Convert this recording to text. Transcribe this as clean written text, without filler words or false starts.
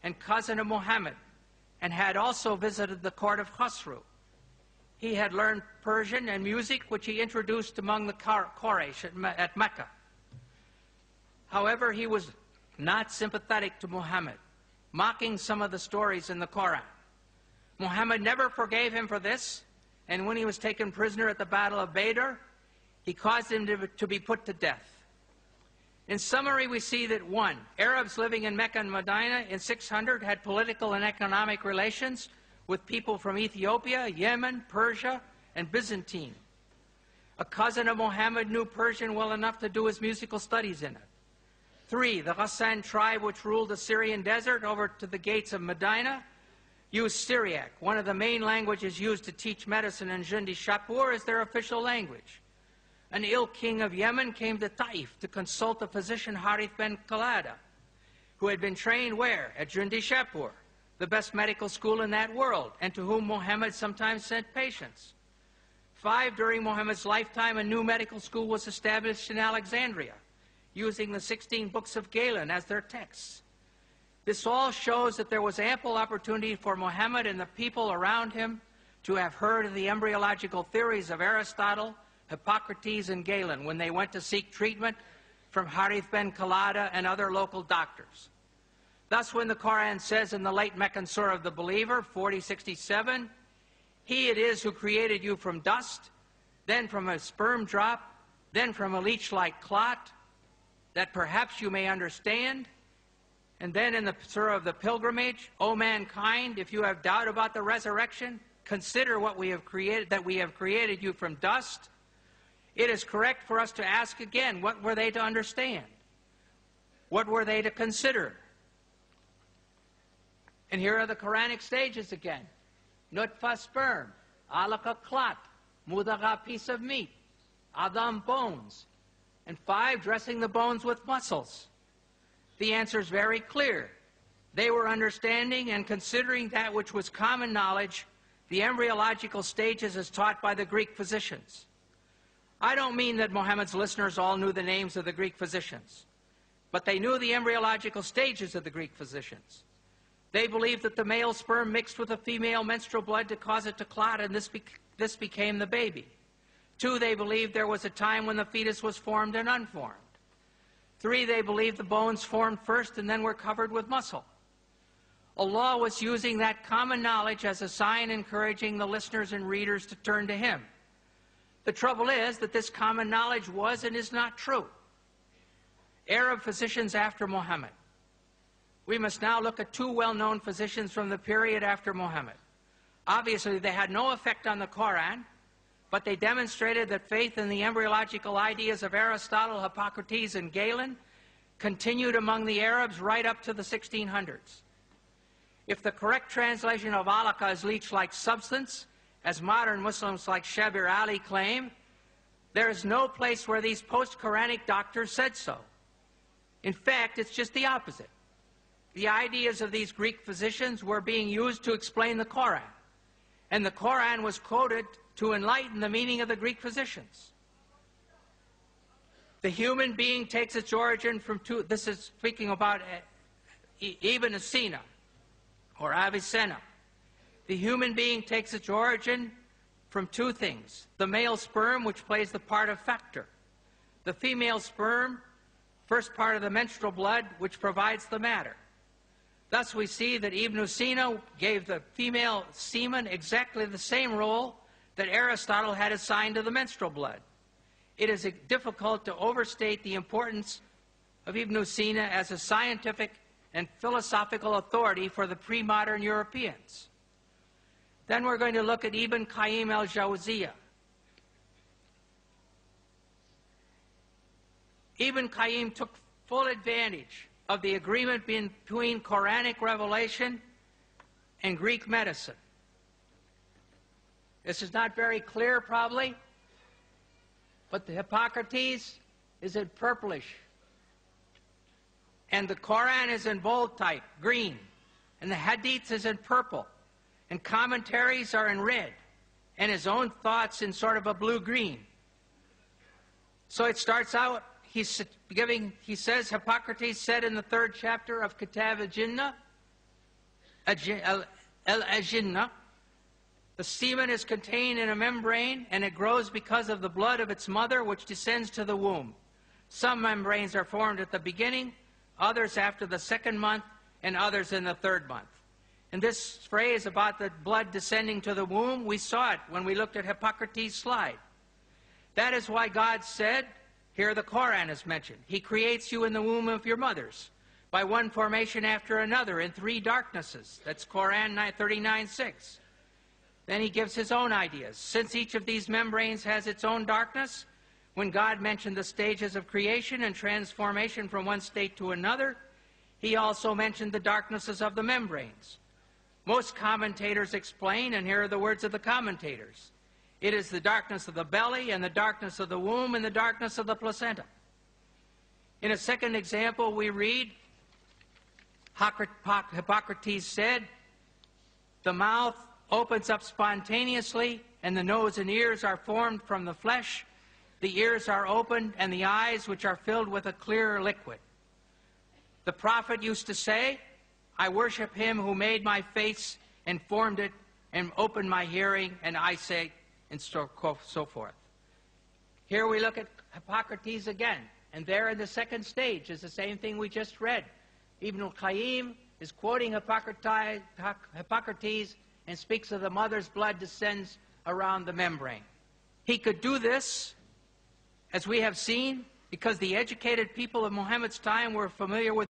and cousin of Muhammad, and had also visited the court of Khosrow. He had learned Persian and music, which he introduced among the Quraysh at Mecca. However, he was not sympathetic to Muhammad, mocking some of the stories in the Quran. Muhammad never forgave him for this, and when he was taken prisoner at the Battle of Badr, he caused him to be put to death. In summary, we see that 1. Arabs living in Mecca and Medina in 600 had political and economic relations with people from Ethiopia, Yemen, Persia, and Byzantine. A cousin of Muhammad knew Persian well enough to do his musical studies in it. 3. The Ghassan tribe, which ruled the Syrian desert over to the gates of Medina, used Syriac, one of the main languages used to teach medicine in Jundi Shapur, as their official language. An ill king of Yemen came to Taif to consult the physician Harith ben Qalada, who had been trained where? At Jundi Shapur, the best medical school in that world, and to whom Muhammad sometimes sent patients. 5. During Muhammad's lifetime, a new medical school was established in Alexandria, using the 16 books of Galen as their texts. This all shows that there was ample opportunity for Muhammad and the people around him to have heard of the embryological theories of Aristotle, Hippocrates, and Galen when they went to seek treatment from Harith ben Qalada and other local doctors. Thus, when the Quran says in the late Meccan Surah of the Believer, 40:67, He it is who created you from dust, then from a sperm drop, then from a leech-like clot, that perhaps you may understand. And then in the Surah of the Pilgrimage, O mankind, if you have doubt about the resurrection, consider what we have created, that we have created you from dust. It is correct for us to ask again, what were they to understand? What were they to consider? And here are the Quranic stages again. Nutfa sperm, alaka clot, mudagha piece of meat, adam bones, and 5, dressing the bones with muscles. The answer is very clear. They were understanding and considering that which was common knowledge, the embryological stages as taught by the Greek physicians. I don't mean that Muhammad's listeners all knew the names of the Greek physicians, but they knew the embryological stages of the Greek physicians. They believed that the male sperm mixed with the female menstrual blood to cause it to clot, and this became the baby. 2, they believed there was a time when the fetus was formed and unformed. 3, they believed the bones formed first and then were covered with muscle. Allah was using that common knowledge as a sign encouraging the listeners and readers to turn to Him. The trouble is that this common knowledge was and is not true. Arab physicians after Muhammad. We must now look at 2 well-known physicians from the period after Muhammad. Obviously, they had no effect on the Quran, but they demonstrated that faith in the embryological ideas of Aristotle, Hippocrates, and Galen continued among the Arabs right up to the 1600s. If the correct translation of alaka is leech-like substance, as modern Muslims like Shabir Ali claim, there is no place where these post-Quranic doctors said so. In fact, it's just the opposite. The ideas of these Greek physicians were being used to explain the Quran, and the Quran was quoted to enlighten the meaning of the Greek physicians. The human being takes its origin from 2, this is speaking about Ibn Sina, or Avicenna. The human being takes its origin from 2 things. The male sperm, which plays the part of factor. The female sperm, first part of the menstrual blood, which provides the matter. Thus we see that Ibn Sina gave the female semen exactly the same role that Aristotle had assigned to the menstrual blood. It is difficult to overstate the importance of Ibn Sina as a scientific and philosophical authority for the pre-modern Europeans. Then we're going to look at Ibn Qayyim al-Jawziyah. Ibn Qayyim took full advantage of the agreement between Quranic revelation and Greek medicine. This is not very clear, probably, but the Hippocrates is in purplish, and the Quran is in bold type, green, and the Hadiths is in purple, and commentaries are in red, and his own thoughts in sort of a blue-green. So it starts out, he says, Hippocrates said in the 3rd chapter of Kitab al-Jinnah, el-ajinna. The semen is contained in a membrane, and it grows because of the blood of its mother, which descends to the womb. Some membranes are formed at the beginning, others after the 2nd month, and others in the 3rd month. And this phrase about the blood descending to the womb, we saw it when we looked at Hippocrates' slide. That is why God said, here the Quran is mentioned, He creates you in the womb of your mothers, by one formation after another, in 3 darknesses. That's Quran 39:6. Then He gives His own ideas. Since each of these membranes has its own darkness, when God mentioned the stages of creation and transformation from one state to another, He also mentioned the darknesses of the membranes. Most commentators explain, and here are the words of the commentators, it is the darkness of the belly, and the darkness of the womb, and the darkness of the placenta. In a second example, we read, Hippocrates said, the mouth opens up spontaneously, and the nose and ears are formed from the flesh. The ears are opened, and the eyes, which are filled with a clear liquid. The prophet used to say, I worship Him who made my face and formed it and opened my hearing and eyesight, and so forth. Here we look at Hippocrates again, and there in the 2nd stage is the same thing we just read. Ibn al-Qayyim is quoting Hippocrates and speaks of the mother's blood descends around the membrane. He could do this, as we have seen, because the educated people of Muhammad's time were familiar with